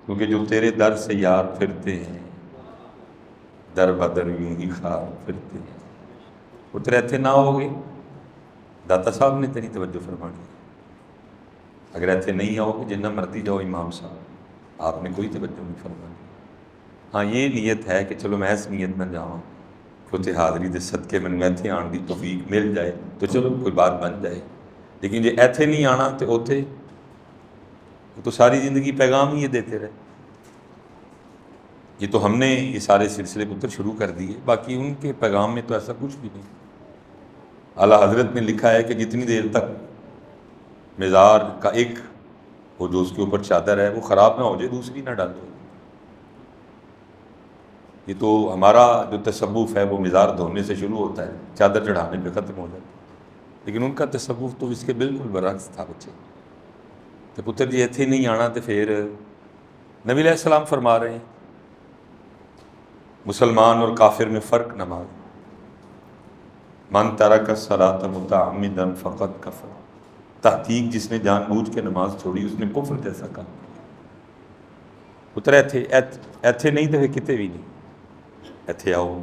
کیونکہ جو تیرے در سے یار پھرتے ہیں در بدر یوں ہی خار پھرتے ہیں. پتر ایتھے نہ ہوگے داتا صاحب نے تیری توجہ فرمانی. اگر ایتھے نہیں آؤ گے جنہ مرضی جاؤ امام صاحب آپ نے کوئی توجہ نہیں فرمانی. ہاں یہ نیت ہے کہ چلو میں اس نیت نہ جاؤں کہ حاضری دے صدقے میں ایتھے آن دی توفیق مل جائے تو چلو کوئی بات بن جائے. لیکن جی ایتھے نہیں آنا تو اوتھے تو ساری زندگی پیغام ہی یہ دیتے رہے. یہ تو ہم نے یہ سارے سلسلے پتر شروع کر دیے، باقی ان کے پیغام میں تو ایسا کچھ بھی نہیں. اعلیٰ حضرت نے لکھا ہے کہ جتنی دیر تک مزار کا ایک وہ جو اس کے اوپر چادر ہے وہ خراب نہ ہو جائے دوسری نہ ڈالو. یہ تو ہمارا جو تصوف ہے وہ مزار دھونے سے شروع ہوتا ہے، چادر چڑھانے پہ ختم ہو جاتا ہے. لیکن ان کا تصوف تو اس کے بالکل برعکس تھا. بچے تو پتر جی ایتھے نہیں آنا تو پھر نبی علیہ السلام فرما رہے ہیں مسلمان اور کافر میں فرق نہ مانو. من ترک الصلاۃ متعمدا فقد کفر. تحقیق جس نے جان بوجھ کے نماز چھوڑی اس نے کفر جیسا کام کیا. پتر ایتھے نہیں تو کتے بھی نہیں. ایتھے آؤ